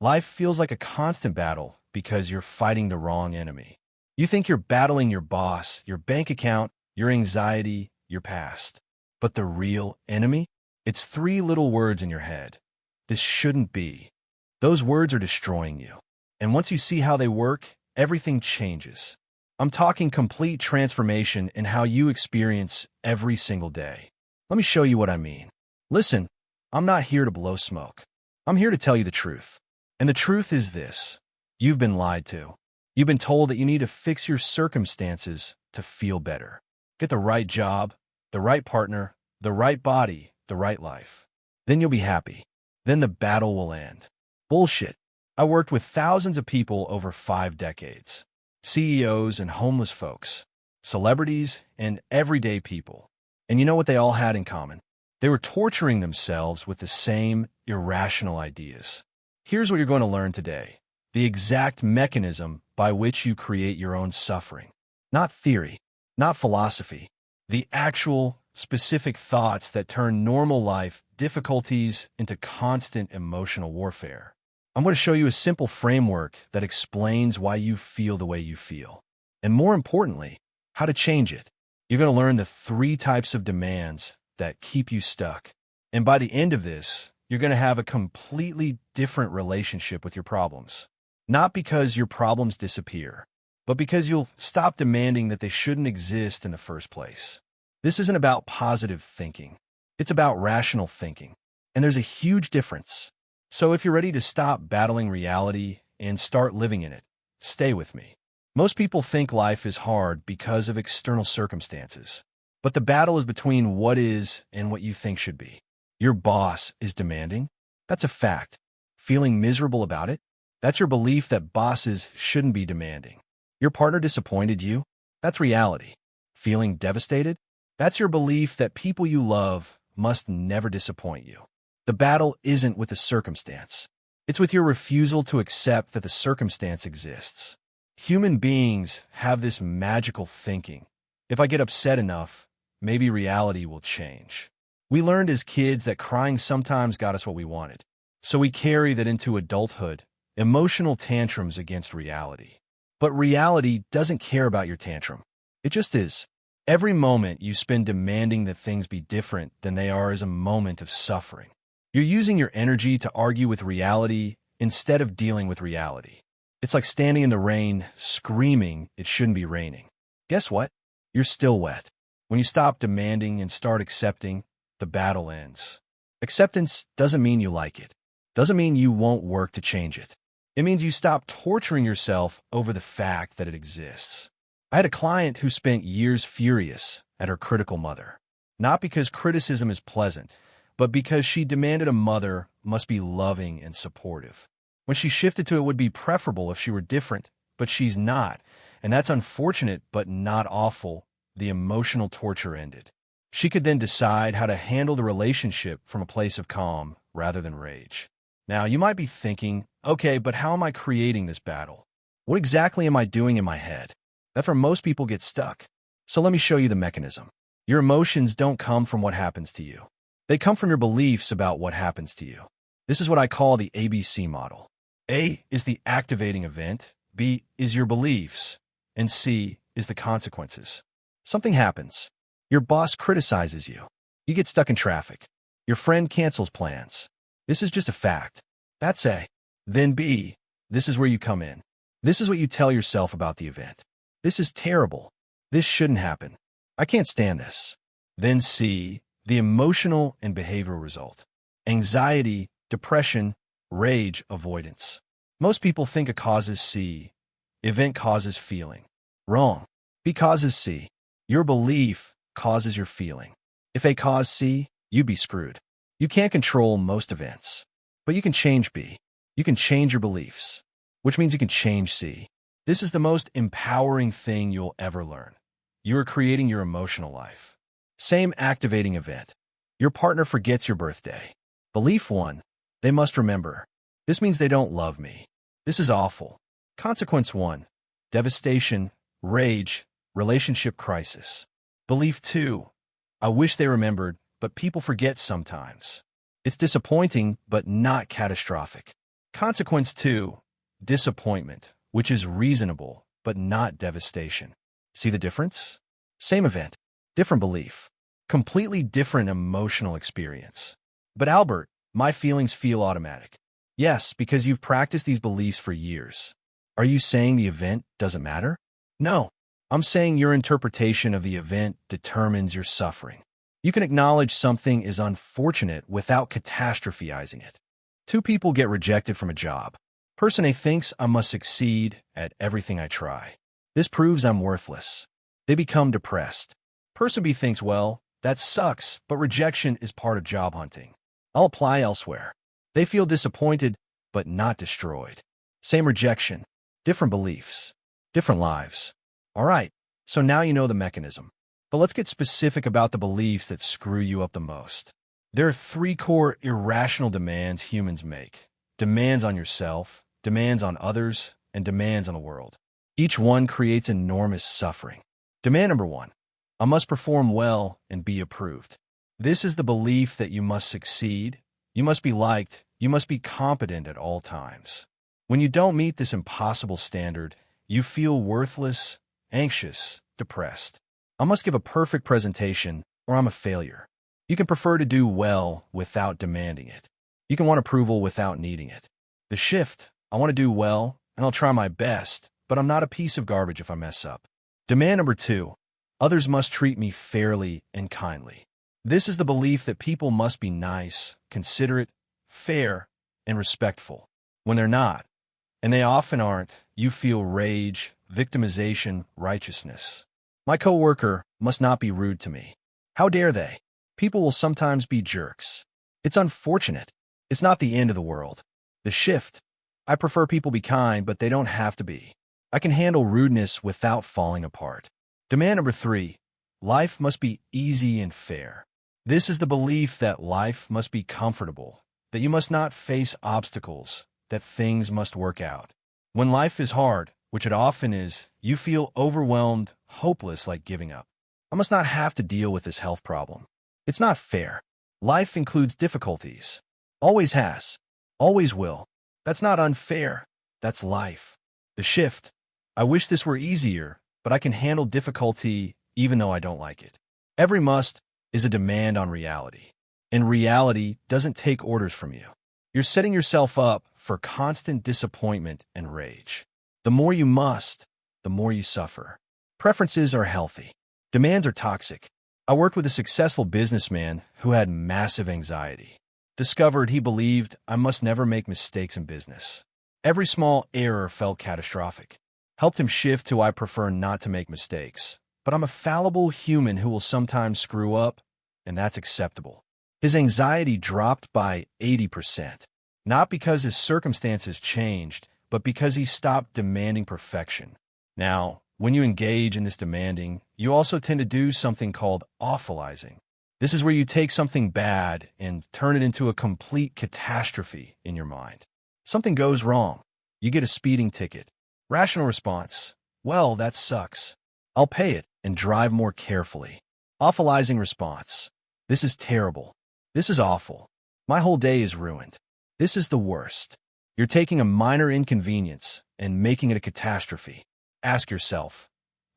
Life feels like a constant battle because you're fighting the wrong enemy. You think you're battling your boss, your bank account, your anxiety, your past. But the real enemy? It's three little words in your head. This shouldn't be. Those words are destroying you. And once you see how they work, everything changes. I'm talking complete transformation in how you experience every single day. Let me show you what I mean. Listen, I'm not here to blow smoke. I'm here to tell you the truth. And the truth is this. You've been lied to. You've been told that you need to fix your circumstances to feel better. Get the right job, the right partner, the right body, the right life. Then you'll be happy. Then the battle will end. Bullshit. I worked with thousands of people over 5 decades. CEOs and homeless folks, celebrities and everyday people. And you know what they all had in common? They were torturing themselves with the same irrational ideas. Here's what you're going to learn today. The exact mechanism by which you create your own suffering. Not theory, not philosophy. The actual, specific thoughts that turn normal life difficulties into constant emotional warfare. I'm going to show you a simple framework that explains why you feel the way you feel. And more importantly, how to change it. You're going to learn the 3 types of demands that keep you stuck. And by the end of this, you're going to have a completely different relationship with your problems. Not because your problems disappear, but because you'll stop demanding that they shouldn't exist in the first place. This isn't about positive thinking. It's about rational thinking. And there's a huge difference. So if you're ready to stop battling reality and start living in it, stay with me. Most people think life is hard because of external circumstances. But the battle is between what is and what you think should be. Your boss is demanding. That's a fact. Feeling miserable about it? That's your belief that bosses shouldn't be demanding. Your partner disappointed you? That's reality. Feeling devastated? That's your belief that people you love must never disappoint you. The battle isn't with the circumstance. It's with your refusal to accept that the circumstance exists. Human beings have this magical thinking. If I get upset enough, maybe reality will change. We learned as kids that crying sometimes got us what we wanted. So we carry that into adulthood, emotional tantrums against reality. But reality doesn't care about your tantrum. It just is. Every moment you spend demanding that things be different than they are is a moment of suffering. You're using your energy to argue with reality instead of dealing with reality. It's like standing in the rain, screaming it shouldn't be raining. Guess what? You're still wet. When you stop demanding and start accepting, the battle ends. Acceptance doesn't mean you like it. Doesn't mean you won't work to change it. It means you stop torturing yourself over the fact that it exists. I had a client who spent years furious at her critical mother. Not because criticism is pleasant, but because she demanded a mother must be loving and supportive. When she shifted to it would be preferable if she were different, but she's not, and that's unfortunate but not awful. The emotional torture ended. She could then decide how to handle the relationship from a place of calm rather than rage. Now, you might be thinking, okay, but how am I creating this battle? What exactly am I doing in my head? That's where most people get stuck. So let me show you the mechanism. Your emotions don't come from what happens to you. They come from your beliefs about what happens to you. This is what I call the ABC model. A is the activating event, B is your beliefs, and C is the consequences. Something happens. Your boss criticizes you. You get stuck in traffic. Your friend cancels plans. This is just a fact. That's A. Then B, this is where you come in. This is what you tell yourself about the event. This is terrible. This shouldn't happen. I can't stand this. Then C, the emotional and behavioral result. Anxiety, depression, rage, avoidance. Most people think a cause is C. Event causes feeling. Wrong. B causes C. Your belief causes your feeling. If A caused C, you'd be screwed. You can't control most events, but you can change B. You can change your beliefs, which means you can change C. This is the most empowering thing you'll ever learn. You are creating your emotional life. Same activating event. Your partner forgets your birthday. Belief 1, they must remember. This means they don't love me. This is awful. Consequence 1, devastation, rage, relationship crisis. Belief 2, I wish they remembered, but people forget sometimes. It's disappointing, but not catastrophic. Consequence 2, disappointment, which is reasonable, but not devastation. See the difference? Same event, different belief, completely different emotional experience. But Albert, my feelings feel automatic. Yes, because you've practiced these beliefs for years. Are you saying the event doesn't matter? No, I'm saying your interpretation of the event determines your suffering. You can acknowledge something is unfortunate without catastrophizing it. Two people get rejected from a job. Person A thinks I must succeed at everything I try. This proves I'm worthless. They become depressed. Person B thinks, well, that sucks, but rejection is part of job hunting. I'll apply elsewhere. They feel disappointed, but not destroyed. Same rejection, different beliefs, different lives. All right, so now you know the mechanism. But let's get specific about the beliefs that screw you up the most. There are 3 core irrational demands humans make. Demands on yourself, demands on others, and demands on the world. Each one creates enormous suffering. Demand number 1. I must perform well and be approved. This is the belief that you must succeed, you must be liked, you must be competent at all times. When you don't meet this impossible standard, you feel worthless, anxious, depressed. I must give a perfect presentation or I'm a failure. You can prefer to do well without demanding it. You can want approval without needing it. The shift, I want to do well and I'll try my best, but I'm not a piece of garbage if I mess up. Demand number 2, others must treat me fairly and kindly. This is the belief that people must be nice, considerate, fair, and respectful. When they're not, and they often aren't, you feel rage, victimization, righteousness. My coworker must not be rude to me. How dare they? People will sometimes be jerks. It's unfortunate. It's not the end of the world. The shift, I prefer people be kind, but they don't have to be. I can handle rudeness without falling apart. Demand number 3, life must be easy and fair. This is the belief that life must be comfortable, that you must not face obstacles, that things must work out. When life is hard, which it often is, you feel overwhelmed, hopeless, like giving up. I must not have to deal with this health problem. It's not fair. Life includes difficulties. Always has. Always will. That's not unfair. That's life. The shift. I wish this were easier, but I can handle difficulty even though I don't like it. Every must is a demand on reality. And reality doesn't take orders from you. You're setting yourself up for constant disappointment and rage. The more you must, the more you suffer. Preferences are healthy. Demands are toxic. I worked with a successful businessman who had massive anxiety. Discovered he believed I must never make mistakes in business. Every small error felt catastrophic. Helped him shift to I prefer not to make mistakes. But I'm a fallible human who will sometimes screw up, and that's acceptable. His anxiety dropped by 80%. Not because his circumstances changed, but because he stopped demanding perfection. Now, when you engage in this demanding, you also tend to do something called awfulizing. This is where you take something bad and turn it into a complete catastrophe in your mind. Something goes wrong. You get a speeding ticket. Rational response, well, that sucks. I'll pay it and drive more carefully. Awfulizing response, this is terrible. This is awful. My whole day is ruined. This is the worst. You're taking a minor inconvenience and making it a catastrophe. Ask yourself,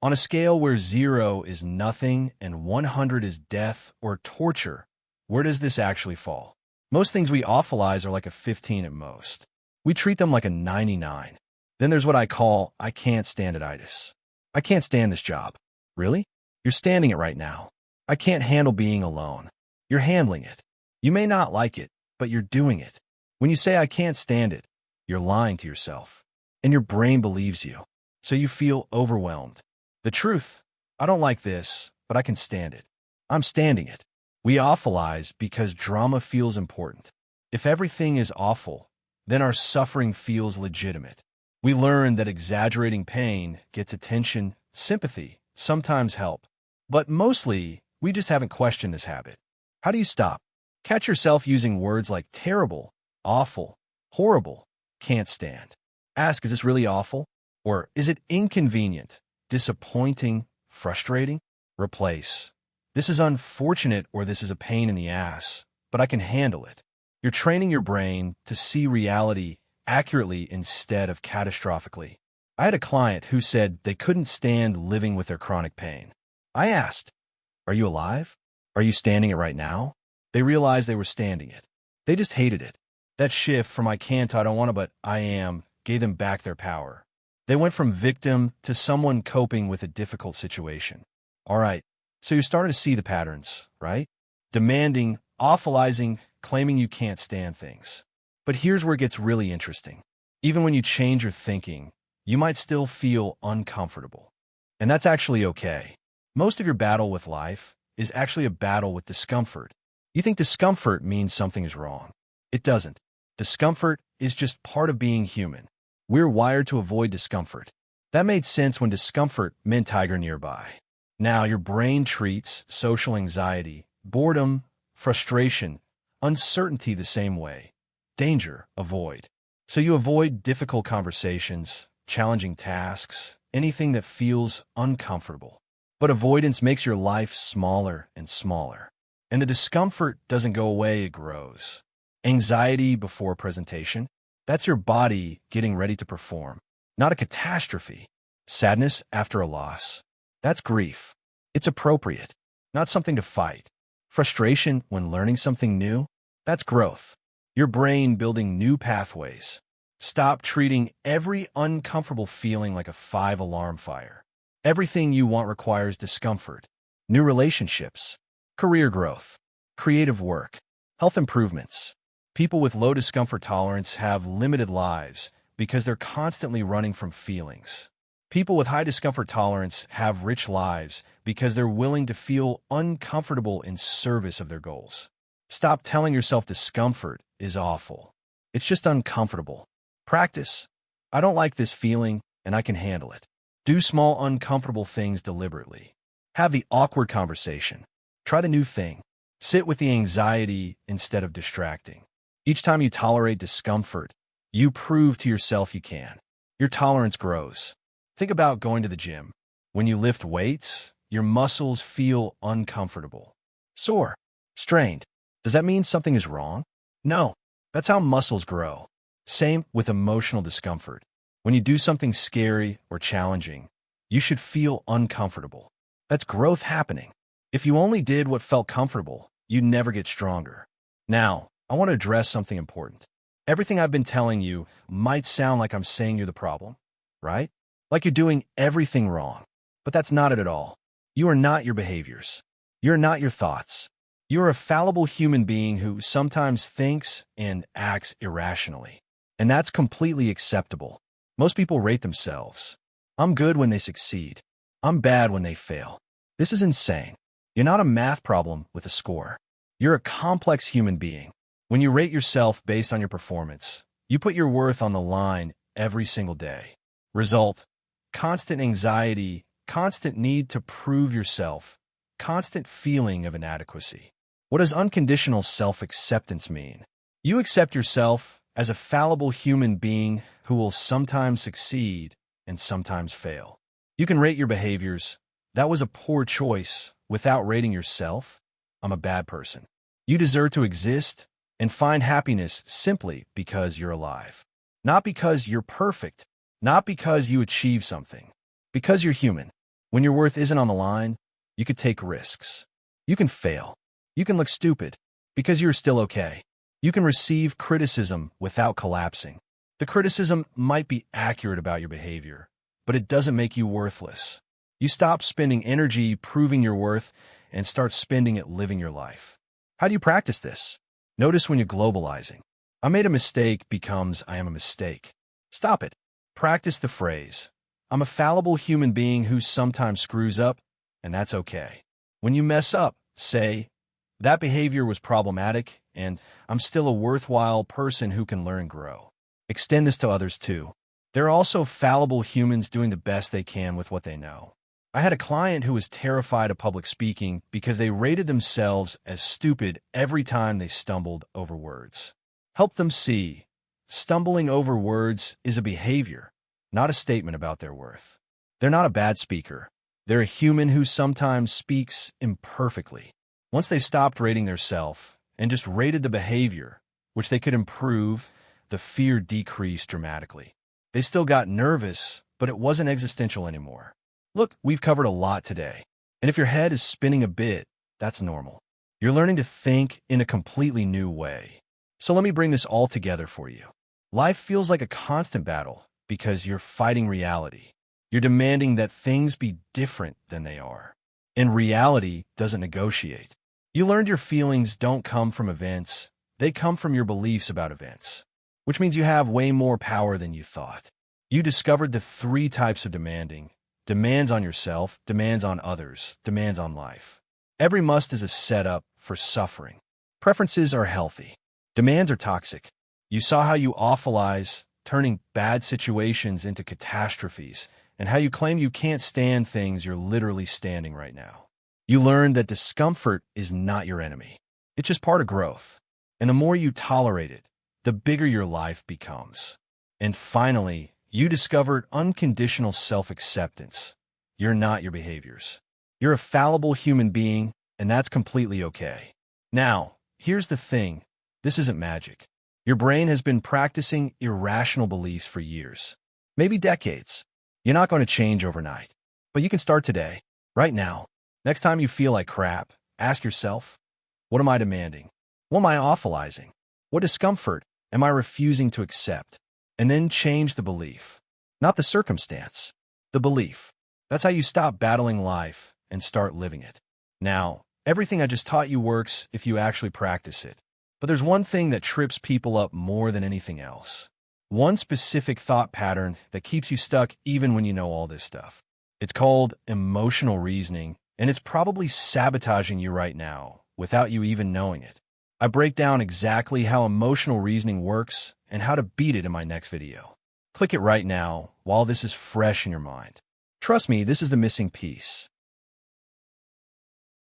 on a scale where 0 is nothing and 100 is death or torture, where does this actually fall? Most things we awfulize are like a 15 at most. We treat them like a 99. Then there's what I call I can't stand it-itis. I can't stand this job. Really? You're standing it right now. I can't handle being alone. You're handling it. You may not like it, but you're doing it. When you say I can't stand it, you're lying to yourself. And your brain believes you. So you feel overwhelmed. The truth, I don't like this, but I can stand it. I'm standing it. We awfulize because drama feels important. If everything is awful, then our suffering feels legitimate. We learn that exaggerating pain gets attention, sympathy, sometimes help. But mostly, we just haven't questioned this habit. How do you stop? Catch yourself using words like terrible, awful, horrible, can't stand. Ask, is this really awful? Or is it inconvenient, disappointing, frustrating? Replace, this is unfortunate or this is a pain in the ass, but I can handle it. You're training your brain to see reality accurately instead of catastrophically. I had a client who said they couldn't stand living with their chronic pain. I asked, "Are you alive? Are you standing it right now?" They realized they were standing it. They just hated it. That shift from "I can't, I don't want to, but I am" gave them back their power. They went from victim to someone coping with a difficult situation. All right, so you're starting to see the patterns, right? Demanding, awfulizing, claiming you can't stand things. But here's where it gets really interesting. Even when you change your thinking, you might still feel uncomfortable. And that's actually okay. Most of your battle with life is actually a battle with discomfort. You think discomfort means something is wrong. It doesn't. Discomfort is just part of being human. We're wired to avoid discomfort. That made sense when discomfort meant tiger nearby. Now your brain treats social anxiety, boredom, frustration, uncertainty the same way. Danger, avoid. So you avoid difficult conversations, challenging tasks, anything that feels uncomfortable. But avoidance makes your life smaller and smaller. And the discomfort doesn't go away, it grows. Anxiety before presentation, that's your body getting ready to perform, not a catastrophe. Sadness after a loss, that's grief. It's appropriate, not something to fight. Frustration when learning something new, that's growth. Your brain building new pathways. Stop treating every uncomfortable feeling like a 5-alarm fire. Everything you want requires discomfort. New relationships, career growth, creative work, health improvements. People with low discomfort tolerance have limited lives because they're constantly running from feelings. People with high discomfort tolerance have rich lives because they're willing to feel uncomfortable in service of their goals. Stop telling yourself discomfort is awful. It's just uncomfortable. Practice. I don't like this feeling, and I can handle it. Do small uncomfortable things deliberately. Have the awkward conversation. Try the new thing. Sit with the anxiety instead of distracting. Each time you tolerate discomfort, you prove to yourself you can. Your tolerance grows. Think about going to the gym. When you lift weights, your muscles feel uncomfortable, sore, strained. Does that mean something is wrong? No, that's how muscles grow. Same with emotional discomfort. When you do something scary or challenging, you should feel uncomfortable. That's growth happening. If you only did what felt comfortable, you'd never get stronger. Now, I want to address something important. Everything I've been telling you might sound like I'm saying you're the problem, right? Like you're doing everything wrong. But that's not it at all. You are not your behaviors. You're not your thoughts. You're a fallible human being who sometimes thinks and acts irrationally. And that's completely acceptable. Most people rate themselves. I'm good when they succeed. I'm bad when they fail. This is insane. You're not a math problem with a score. You're a complex human being. When you rate yourself based on your performance, you put your worth on the line every single day. Result: constant anxiety, constant need to prove yourself, constant feeling of inadequacy. What does unconditional self-acceptance mean? You accept yourself as a fallible human being who will sometimes succeed and sometimes fail. You can rate your behaviors. That was a poor choice without rating yourself. I'm a bad person. You deserve to exist and find happiness simply because you're alive. Not because you're perfect, not because you achieve something, because you're human. When your worth isn't on the line, you could take risks. You can fail. You can look stupid because you're still okay. You can receive criticism without collapsing. The criticism might be accurate about your behavior, but it doesn't make you worthless. You stop spending energy proving your worth and start spending it living your life. How do you practice this? Notice when you're globalizing. I made a mistake becomes I am a mistake. Stop it. Practice the phrase, I'm a fallible human being who sometimes screws up, and that's okay. When you mess up, say, that behavior was problematic, and I'm still a worthwhile person who can learn and grow. Extend this to others too. They're also fallible humans doing the best they can with what they know. I had a client who was terrified of public speaking because they rated themselves as stupid every time they stumbled over words. Help them see, stumbling over words is a behavior, not a statement about their worth. They're not a bad speaker. They're a human who sometimes speaks imperfectly. Once they stopped rating their self and just rated the behavior, which they could improve, the fear decreased dramatically. They still got nervous, but it wasn't existential anymore. Look, we've covered a lot today. And if your head is spinning a bit, that's normal. You're learning to think in a completely new way. So let me bring this all together for you. Life feels like a constant battle because you're fighting reality. You're demanding that things be different than they are. And reality doesn't negotiate. You learned your feelings don't come from events, they come from your beliefs about events, which means you have way more power than you thought. You discovered the three types of demanding: demands on yourself, demands on others, demands on life. Every must is a setup for suffering. Preferences are healthy. Demands are toxic. You saw how you awfulize, turning bad situations into catastrophes, and how you claim you can't stand things you're literally standing right now. You learned that discomfort is not your enemy. It's just part of growth. And the more you tolerate it, the bigger your life becomes. And finally, you discovered unconditional self-acceptance. You're not your behaviors. You're a fallible human being, and that's completely okay. Now, here's the thing. This isn't magic. Your brain has been practicing irrational beliefs for years, maybe decades. You're not going to change overnight, but you can start today, right now. Next time you feel like crap, ask yourself, what am I demanding? What am I awfulizing? What discomfort am I refusing to accept? And then change the belief, not the circumstance, the belief. That's how you stop battling life and start living it. Now, everything I just taught you works if you actually practice it. But there's one thing that trips people up more than anything else. One specific thought pattern that keeps you stuck even when you know all this stuff. It's called emotional reasoning, and it's probably sabotaging you right now without you even knowing it. I break down exactly how emotional reasoning works and how to beat it in my next video. Click it right now while this is fresh in your mind. Trust me, this is the missing piece.